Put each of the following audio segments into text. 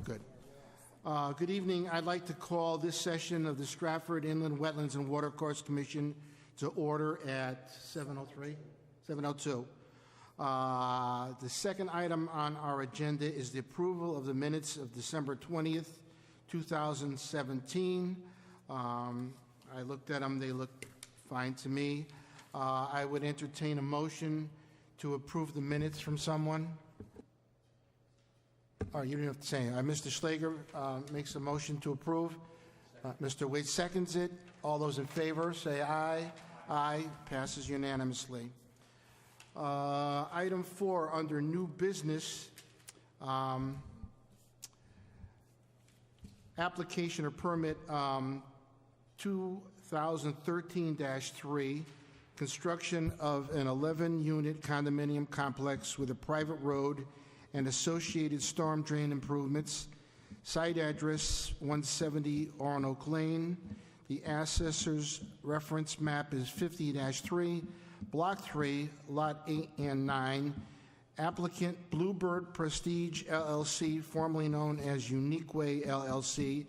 good. Good evening. I'd like to call this session of the Stratford Inland Wetlands and Watercourse Commission to order at 7:03, 7:02. The second item on our agenda is the approval of the minutes of December 20th, 2017. I looked at them. They look fine to me. I would entertain a motion to approve the minutes from someone. Oh, you don't have to say it. Mr. Schlager makes a motion to approve. Mr. Wade seconds it. All those in favor say aye. Aye. Passes unanimously. Item 4 under new business, application or permit 2013-3, construction of an 11-unit condominium complex with a private road and associated storm drain improvements. Site address 170 Orinoco Lane. The assessor's reference map is 50-3, Block 3, Lot 8 and 9. Applicant Bluebird Prestige LLC, formerly known as Unique Way LLC,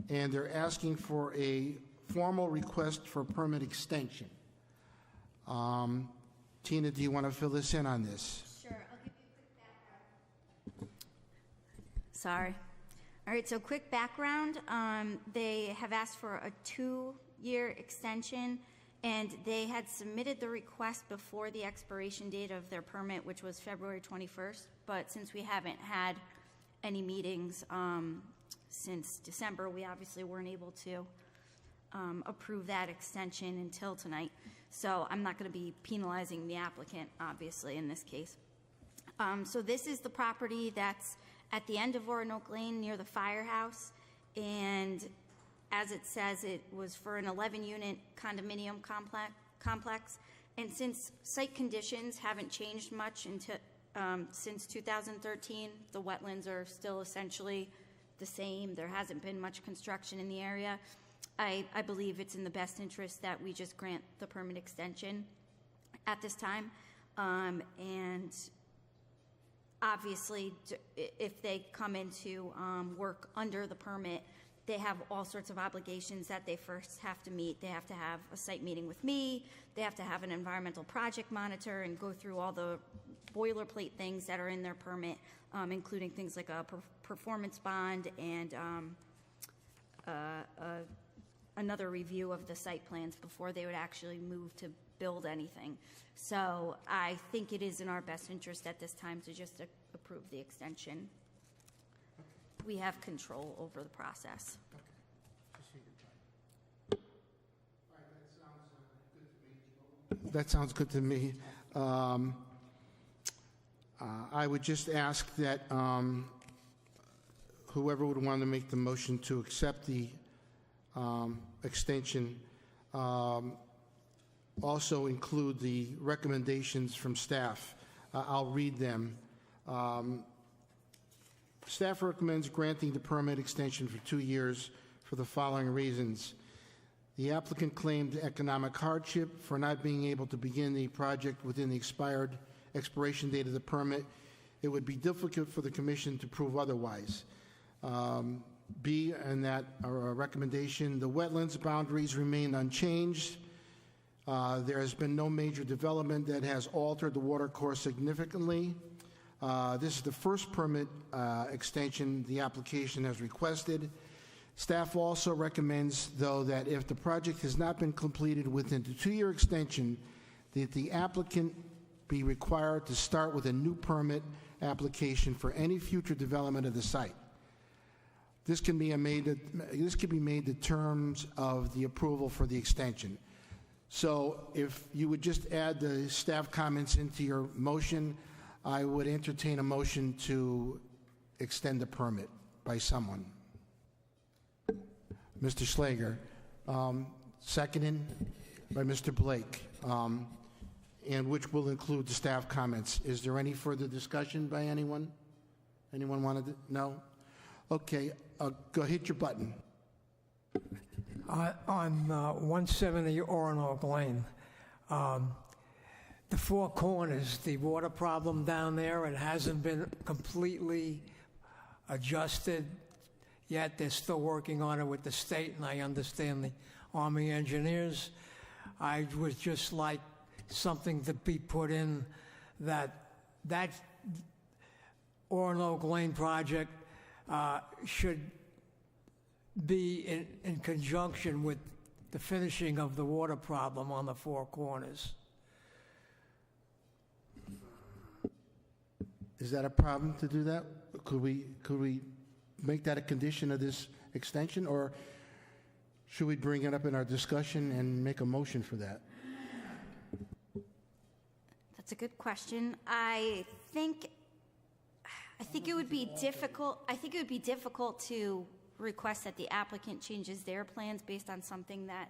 and they're asking for a formal request for permit extension. Tina, do you want to fill this in on this? Sure, I'll give you a quick background. Sorry. All right, so quick background. They have asked for a 2-year extension, and they had submitted the request before the expiration date of their permit, which was February 21st. But since we haven't had any meetings since December, we obviously weren't able to approve that extension until tonight. So I'm not going to be penalizing the applicant, obviously, in this case. So this is the property that's at the end of Orinoco Lane near the firehouse, and as it says, it was for an 11-unit condominium complex. And since site conditions haven't changed much since 2013, the wetlands are still essentially the same. There hasn't been much construction in the area. I believe it's in the best interest that we just grant the permit extension at this time. And obviously, if they come into work under the permit, they have all sorts of obligations that they first have to meet. They have to have a site meeting with me. They have to have an environmental project monitor and go through all the boilerplate things that are in their permit, including things like a performance bond and another review of the site plans before they would actually move to build anything. So I think it is in our best interest at this time to just approve the extension. We have control over the process. That sounds good to me. I would just ask that whoever would want to make the motion to accept the extension also include the recommendations from staff. I'll read them. Staff recommends granting the permit extension for 2 years for the following reasons. The applicant claimed economic hardship for not being able to begin the project within the expiration date of the permit. It would be difficult for the commission to prove otherwise. B, and that recommendation, the wetlands boundaries remain unchanged. There has been no major development that has altered the water course significantly. This is the first permit extension the application has requested. Staff also recommends, though, that if the project has not been completed within the 2-year extension, that the applicant be required to start with a new permit application for any future development of the site. This can be made the terms of the approval for the extension. So if you would just add the staff comments into your motion, I would entertain a motion to extend the permit by someone. Mr. Schlager, seconded by Mr. Blake, and which will include the staff comments. Is there any further discussion by anyone? Anyone wanted to? No? Okay, go hit your button. On 170 Orinoco Lane, the Four Corners, the water problem down there, it hasn't been completely adjusted yet. They're still working on it with the state, and I understand the Army engineers. I would just like something to be put in that Orinoco Lane project should be in conjunction with the finishing of the water problem on the Four Corners. Is that a problem to do that? Could we make that a condition of this extension, or should we bring it up in our discussion and make a motion for that? That's a good question. I think it would be difficult. I think it would be difficult to request that the applicant changes their plans based on something that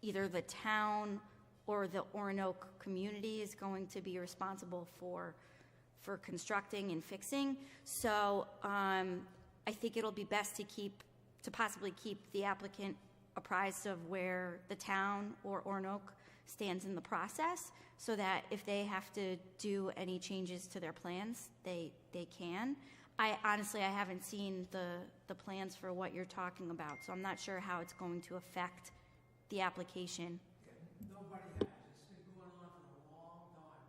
either the town or the Orinoco community is going to be responsible for constructing and fixing. So I think it'll be best to possibly keep the applicant apprised of where the town or Orinoco stands in the process, so that if they have to do any changes to their plans, they can. I haven't seen the plans for what you're talking about, so I'm not sure how it's going to affect the application. Nobody has. It's been going on for a long time.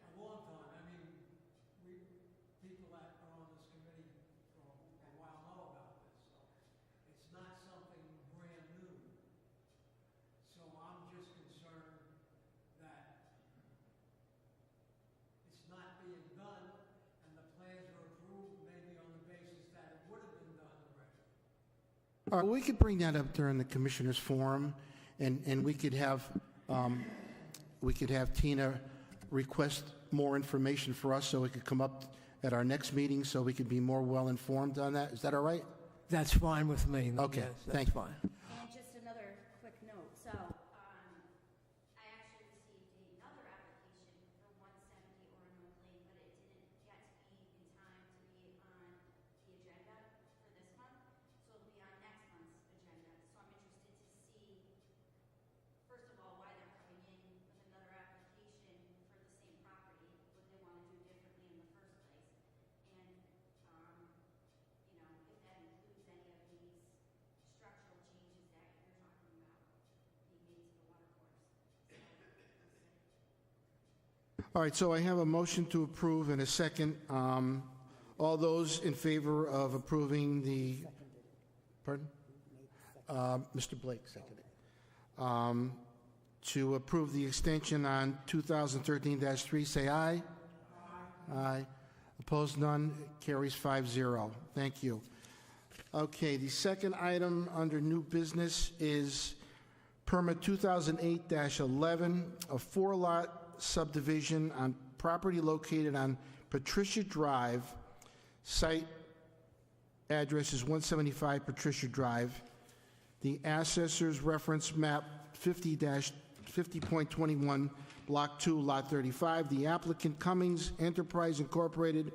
A long time. I mean, people that are on this committee for a while know about this, so it's not something brand new. So I'm just concerned that it's not being done, and the plans are approved maybe on the basis that it would have been done already. All right, we could bring that up during the commissioners' forum, and we could have Tina request more information for us so it could come up at our next meeting, so we could be more well-informed on that. Is that all right? That's fine with me. Okay, Yes, thank that's you. fine. And just another quick note. So I actually received another application for 170 Orinoco Lane, but it didn't get to me in time to be on the agenda for this month. So it'll be on next month's agenda. So I'm interested to see, first of all, why they're coming in with another application for the same property, what they want to do differently in the first place. And if that includes any of these structural changes that you're talking about being made to the water course. All right, so I have a motion to approve and a second. All those in favor of approving the... Pardon? Mr. Blake seconded. To approve the extension on 2013-3, say aye. Aye. Opposed, none. Carries 5-0. Thank you. Okay, the second item under new business is permit 2008-11, a four-lot subdivision on property located on Patricia Drive. Site address is 175 Patricia Drive. The assessor's reference map 50-50.21, Block 2, Lot 35. The applicant, Cummings Enterprise Incorporated,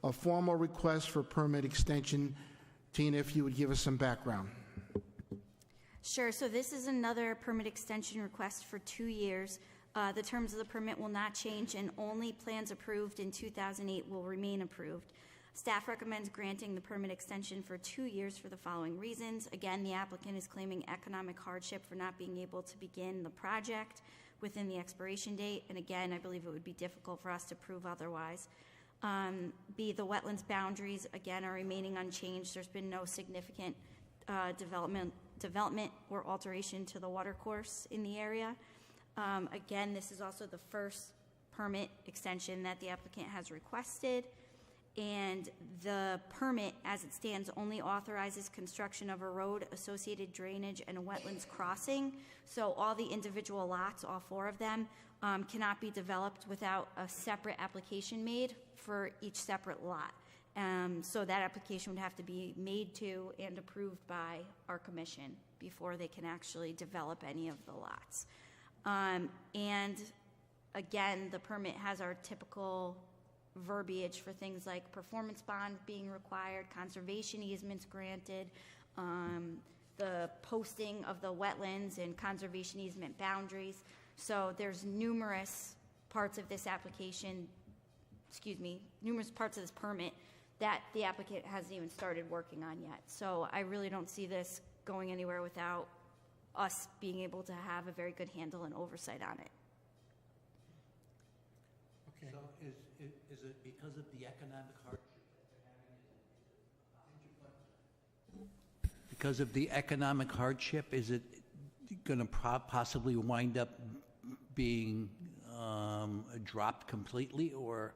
a formal request for permit extension. Tina, if you would give us some background. Sure. So this is another permit extension request for 2 years. The terms of the permit will not change, and only plans approved in 2008 will remain approved. Staff recommends granting the permit extension for 2 years for the following reasons. Again, the applicant is claiming economic hardship for not being able to begin the project within the expiration date, and again, I believe it would be difficult for us to prove otherwise. B, the wetlands boundaries, again, are remaining unchanged. There's been no significant development or alteration to the water course in the area. Again, this is also the first permit extension that the applicant has requested, and the permit, as it stands, only authorizes construction of a road, associated drainage, and a wetlands crossing. So all the individual lots, all four of them, cannot be developed without a separate application made for each separate lot. So that application would have to be made to and approved by our commission before they can actually develop any of the lots. And again, the permit has our typical verbiage for things like performance bond being required, conservation easements granted, the posting of the wetlands and conservation easement boundaries. So there's numerous parts of this application, numerous parts of this permit that the applicant hasn't even started working on yet. So I really don't see this going anywhere without us being able to have a very good handle and oversight on it. Okay. So is it because of the economic hardship that they're having? Because of the economic hardship, is it going to possibly wind up being dropped completely, or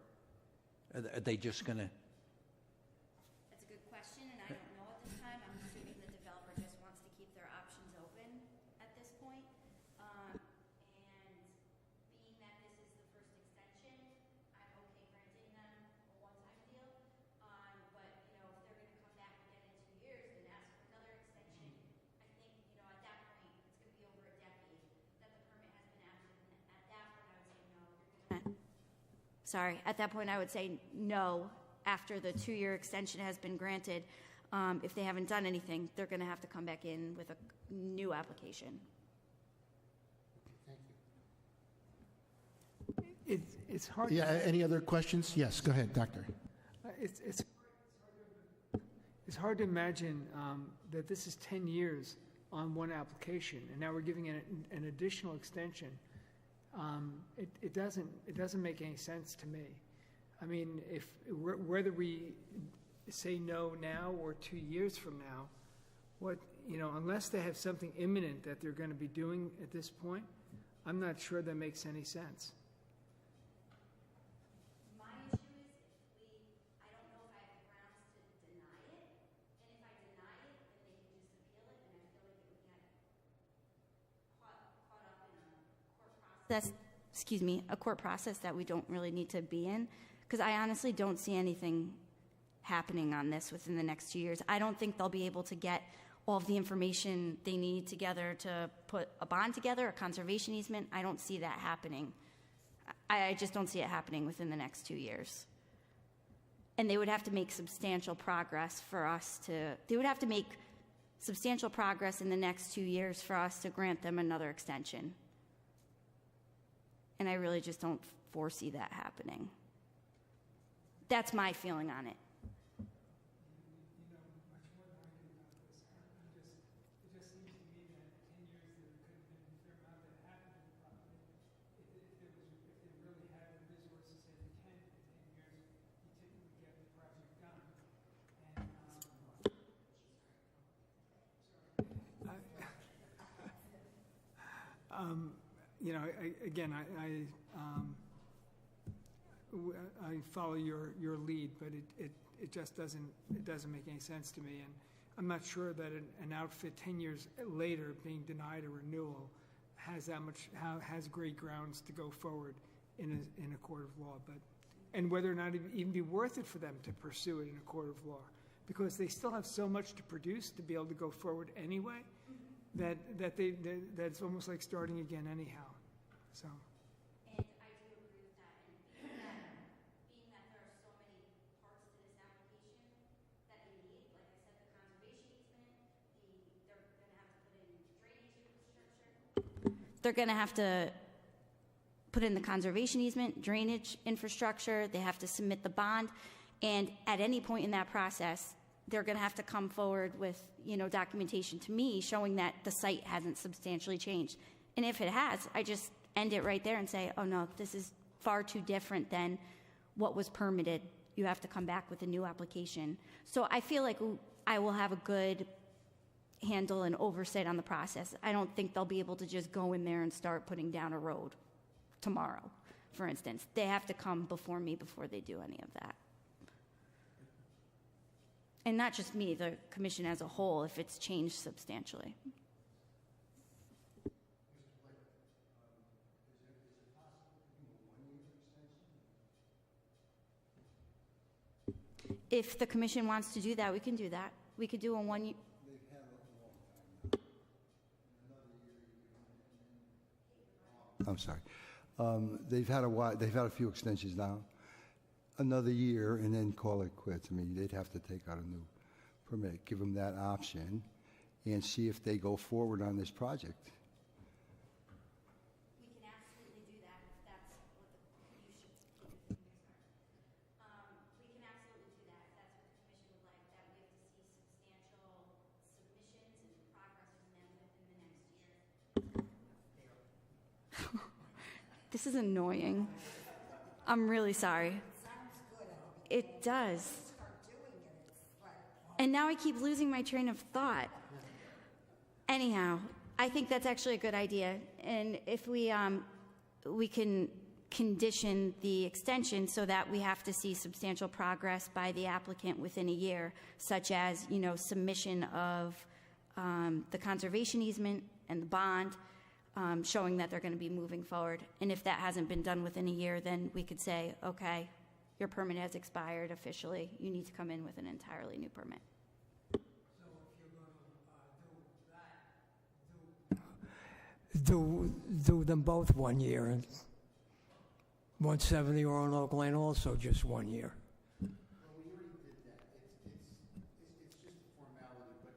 are they just going to? That's a good question, and I don't know at this time. I'm assuming the developer just wants to keep their options open at this point. And being that this is the first extension, I'm okay granting them a one-time deal. But, you know, if they're going to come back again in 2 years and ask for another extension, I think, you know, at that point, it's going to be over a decade that the permit has been absent. And at that point, I would say no. Sorry, at that point, I would say no. After the 2-year extension has been granted, if they haven't done anything, they're going to have to come back in with a new application. Thank you. It's hard. Yeah, any other questions? Yes, go ahead, Doctor. It's hard to imagine that this is 10 years on one application, and now we're giving it an additional extension. It doesn't make any sense to me. I mean, whether we say no now or 2 years from now, unless they have something imminent that they're going to be doing at this point, I'm not sure that makes any sense. My issue is I don't know if I have the grounds to deny it, and if I deny it, then they can just appeal it, and I feel like it would get caught up in a court process. A court process that we don't really need to be in, because I honestly don't see anything happening on this within the next 2 years. I don't think they'll be able to get all of the information they need together to put a bond together, a conservation easement. I don't see that happening. I just don't see it happening within the next 2 years. And they would have to make substantial progress in the next 2 years for us to grant them another extension. And I really just don't foresee that happening. That's my feeling on it. I follow your lead, but it just doesn't make any sense to me, and I'm not sure that an outfit 10 years later being denied a renewal has great grounds to go forward in a court of law, and whether or not it would even be worth it for them to pursue it in a court of law, because they still have so much to produce to be able to go forward anyway, that it's almost like starting again anyhow. So. And I do agree with that. And being that there are so many parts to this application that they need, like I said, the conservation easement, they're going to have to put in drainage infrastructure. They're going to have to put in the conservation easement, drainage infrastructure. They have to submit the bond. And at any point in that process, they're going to have to come forward with, documentation to me showing that the site hasn't substantially changed. And if it has, I just end it right there and say, oh no, this is far too different than what was permitted. You have to come back with a new application. So I feel like I will have a good handle and oversight on the process. I don't think they'll be able to just go in there and start putting down a road tomorrow, for instance. They have to come before me before they do any of that. And not just me, the commission as a whole, if it's changed substantially. If the commission wants to do that, we can do that. We could do a 1 year. I'm sorry. They've had a while. They've had a few extensions now. Another year and then call it quits. I mean, they'd have to take out a new permit, give them that option, and see if they go forward on this project. We can absolutely do that if that's what we can absolutely do that if that's This is annoying. I'm really sorry. It does. And now I keep losing my train of thought. Anyhow, I think that's actually a good idea. And if we can condition the extension so that we have to see substantial progress by the applicant within a year, such as, submission of the conservation easement and the bond, showing that they're going to be moving forward. And if that hasn't been done within a year, then we could say, okay, your permit has expired officially. You need to come in with an entirely new permit. So if you're gonna do them both 1 year, and 170 Roanoke Lane also just 1 year. Well, we already did that. It's just a formality,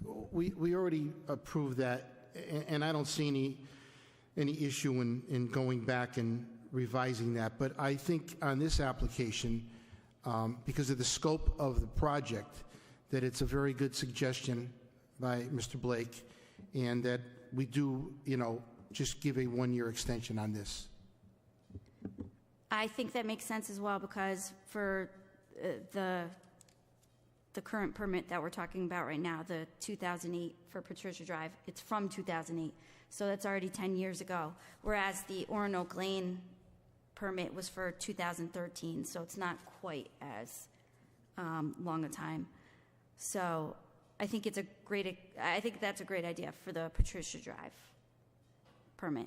but we already approved that, and I don't see any issue in going back and revising that. But I think on this application, because of the scope of the project, that it's a very good suggestion by Mr. Blake, and that we do, just give a 1-year extension on this. I think that makes sense as well, because for the current permit that we're talking about right now, the 2008 for Patricia Drive, it's from 2008. So that's already 10 years ago. Whereas the Roanoke Lane permit was for 2013, so it's not quite as long a time. So I think that's a great idea for the Patricia Drive permit.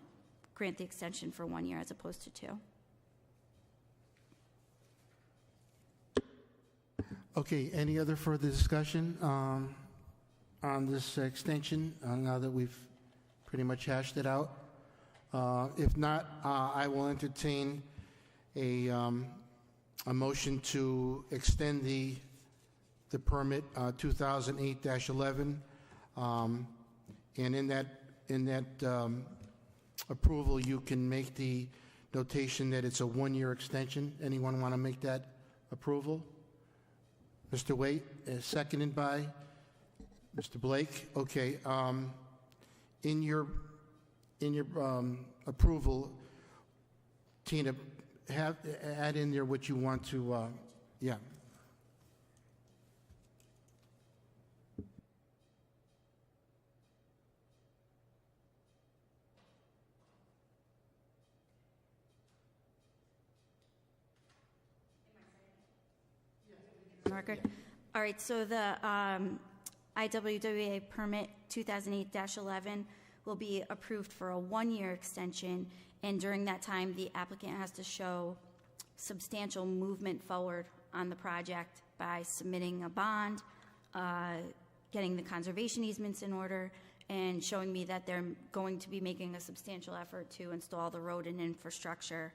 Grant the extension for 1 year as opposed to 2. Okay, any other further discussion on this extension, now that we've pretty much hashed it out? If not, I will entertain a motion to extend the permit 2008-11, and in that approval, you can make the notation that it's a 1-year extension. Anyone want to make that approval? Mr. Waite, seconded by Mr. Blake. Okay. In your approval, Tina, add in there what you want to. Yeah. Record. All right, so the IWWA permit 2008-11 will be approved for a 1-year extension, and during that time, the applicant has to show substantial movement forward on the project by submitting a bond, getting the conservation easements in order, and showing me that they're going to be making a substantial effort to install the road and infrastructure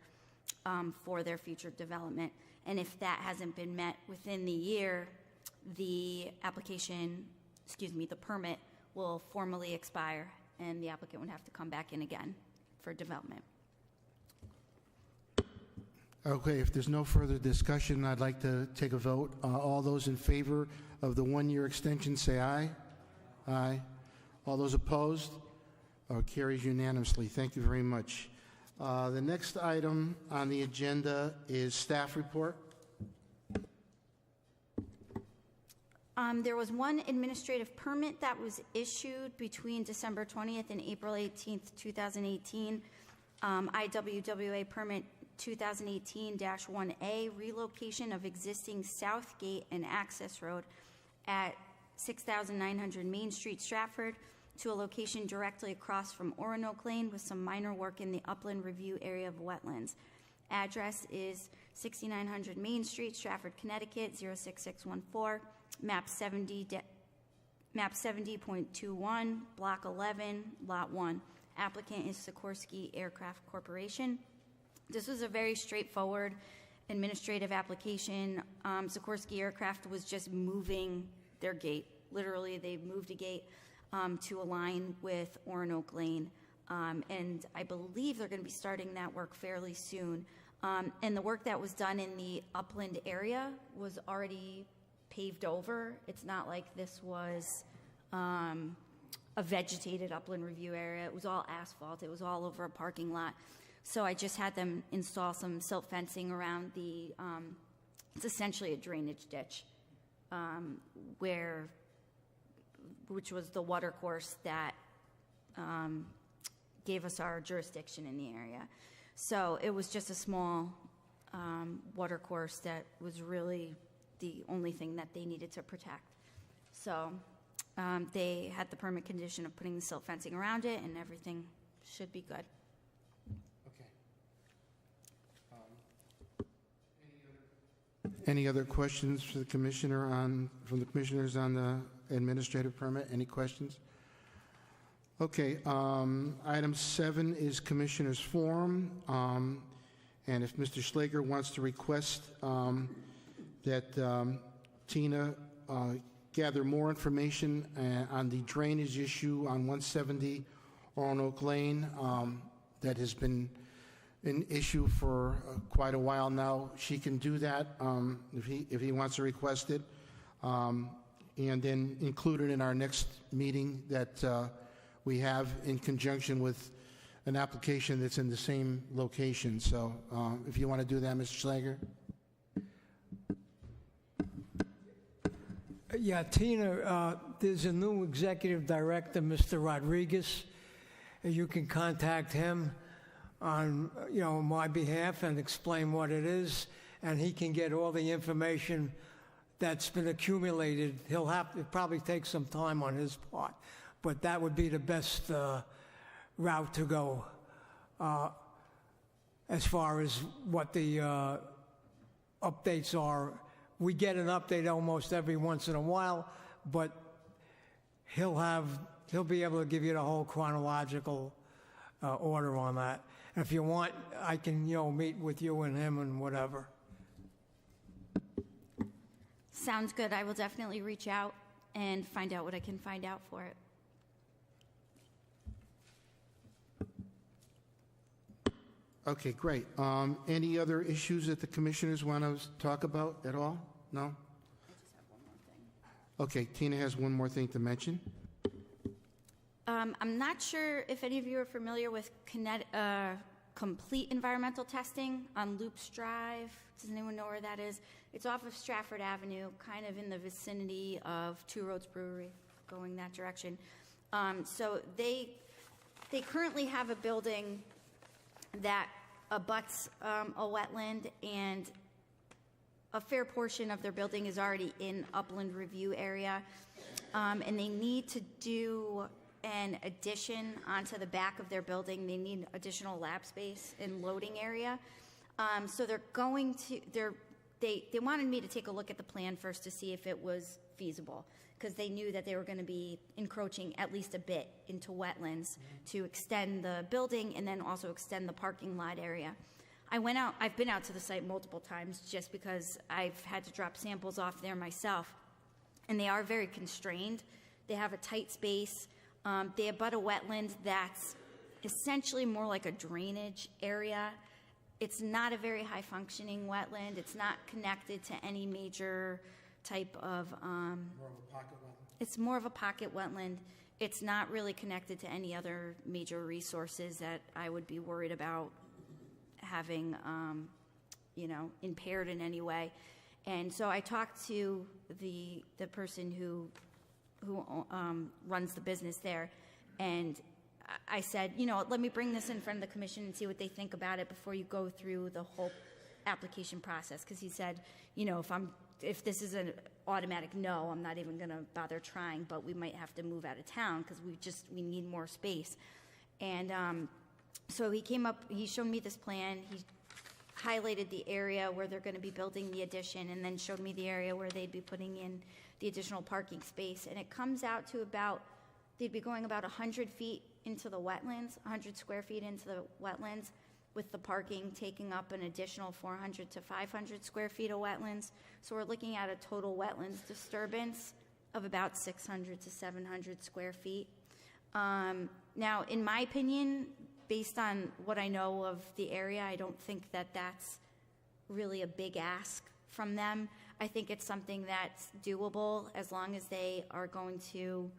for their future development. And if that hasn't been met within the year, the permit will formally expire, and the applicant would have to come back in again for development. Okay, if there's no further discussion, I'd like to take a vote. All those in favor of the 1-year extension, say aye. Aye. All those opposed? Carries unanimously. Thank you very much. The next item on the agenda is staff report. There was one administrative permit that was issued between December 20th and April 18th, 2018. IWWA permit 2018-1A, relocation of existing South Gate and Access Road at 6,900 Main Street, Stratford, to a location directly across from Roanoke Lane with some minor work in the upland review area of Wetlands. Address is 6900 Main Street, Stratford, Connecticut, 06614, map 70.21, block 11, lot 1. Applicant is Sikorsky Aircraft Corporation. This was a very straightforward administrative application. Sikorsky Aircraft was just moving their gate. Literally, they moved a gate to align with Roanoke Lane. And I believe they're going to be starting that work fairly soon. And the work that was done in the upland area was already paved over. It's not like this was a a vegetated upland review area. It was all asphalt. It was all over a parking lot. So I just had them install some silt fencing around the, it's essentially a drainage ditch, which was the water course that gave us our jurisdiction in the area. So it was just a small water course that was really the only thing that they needed to protect. So they had the permit condition of putting the silt fencing around it, and everything should be good. Okay. Any other questions for the commissioner from the commissioners on the administrative permit? Any questions? Okay, item 7 is Commissioner's Forum, and if Mr. Schlager wants to request that Tina gather more information on the drainage issue on 170 Roanoke Lane that has been an issue for quite a while now, she can do that if he wants to request it, and then include it in our next meeting that we have in conjunction with an application that's in the same location. So if you want to do that, Mr. Schlager. Yeah, Tina, there's a new executive director, Mr. Rodriguez. You can contact him on, my behalf and explain what it is, and he can get all the information that's been accumulated. He'll have to probably take some time on his part, but that would be the best route to go as far as what the updates are. We get an update almost every once in a while, but he'll be able to give you the whole chronological order on that. And if you want, I can, meet with you and him and whatever. Sounds good. I will definitely reach out and find out what I can find out for it. Okay, great. Any other issues that the commissioners want to talk about at all? No? I just have one more thing. Okay, Tina has one more thing to mention. I'm not sure if any of you are familiar with complete environmental testing on Loops Drive. Does anyone know where that is? It's off of Stratford Avenue, kind of in the vicinity of Two Roads Brewery, going that direction. So they currently have a building that abuts a wetland, and a fair portion of their building is already in upland review area, and they need to do an addition onto the back of their building. They need additional lab space and loading area. So they wanted me to take a look at the plan first to see if it was feasible, because they knew that they were going to be encroaching at least a bit into wetlands to extend the building and then also extend the parking lot area. I've been out to the site multiple times just because I've had to drop samples off there myself, and they are very constrained. They have a tight space. They abut a wetland that's essentially more like a drainage area. It's not a very high functioning wetland. It's not connected to any major type of, More of a pocket one. it's more of a pocket wetland. It's not really connected to any other major resources that I would be worried about having, impaired in any way. And so I talked to the person who runs the business there, and I said, let me bring this in front of the commission and see what they think about it before you go through the whole application process. Because he said, if this is an automatic no, I'm not even going to bother trying, but we might have to move out of town because we need more space. And so he showed me this plan. He highlighted the area where they're going to be building the addition, and then showed me the area where they'd be putting in the additional parking space. And it comes out to they'd be going about 100 feet into the wetlands, 100 square feet into the wetlands, with the parking taking up an additional 400 to 500 square feet of wetlands. So we're looking at a total wetlands disturbance of about 600 to 700 square feet. Now, in my opinion, based on what I know of the area, I don't think that that's really a big ask from them. I think it's something that's doable as long as they are going to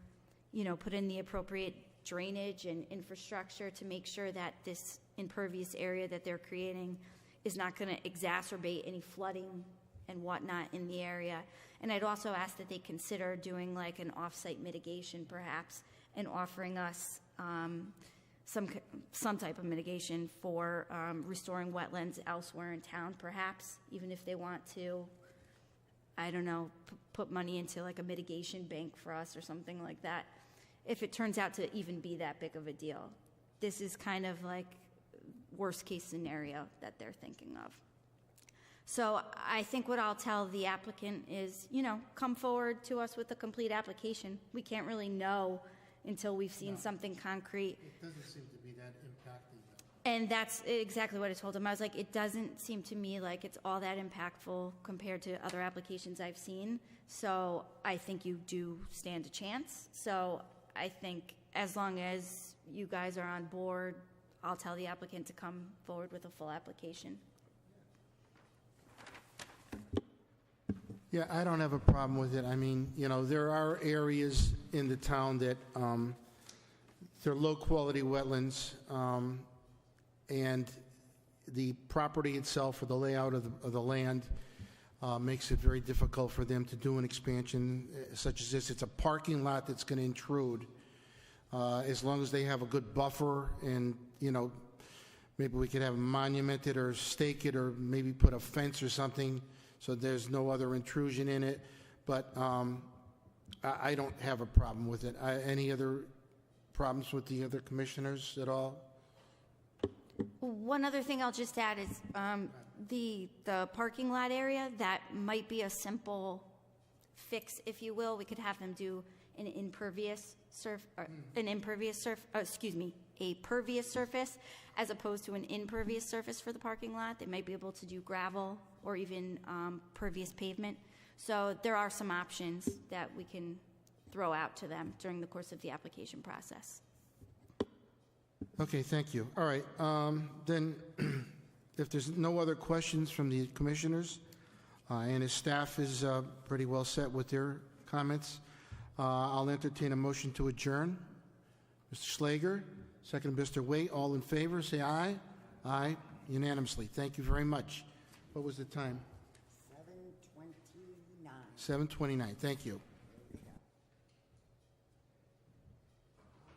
put in the appropriate drainage and infrastructure to make sure that this impervious area that they're creating is not going to exacerbate any flooding and whatnot in the area. And I'd also ask that they consider doing like an off-site mitigation perhaps, and offering us some type of mitigation for restoring wetlands elsewhere in town perhaps, even if they want to, I don't know, put money into like a mitigation bank for us or something like that, if it turns out to even be that big of a deal. This is kind of like worst case scenario that they're thinking of. So I think what I'll tell the applicant is, come forward to us with a complete application. We can't really know until we've seen something concrete. It doesn't seem to be that impacting, though. And that's exactly what I told him. I was like, it doesn't seem to me like it's all that impactful compared to other applications I've seen. So I think you do stand a chance. So I think as long as you guys are on board, I'll tell the applicant to come forward with a full application. Yeah, I don't have a problem with it. I mean, there are areas in the town that they're low-quality wetlands, and the property itself or the layout of the land makes it very difficult for them to do an expansion such as this. It's a parking lot that's going to intrude. As long as they have a good buffer and, maybe we could have it monumented or stake it or maybe put a fence or something so there's no other intrusion in it. But I don't have a problem with it. Any other problems with the other commissioners at all? One other thing I'll just add is the parking lot area, that might be a simple fix, if you will. We could have them do a pervious surface as opposed to an impervious surface for the parking lot. They might be able to do gravel or even pervious pavement. So there are some options that we can throw out to them during the course of the application process. Okay, thank you. All right, then if there's no other questions from the commissioners, and his staff is pretty well set with their comments, I'll entertain a motion to adjourn. Mr. Schlager, second Mr. Waite, all in favor, say aye. Aye, unanimously. Thank you very much. What was the time? 7:29. 7:29, thank you.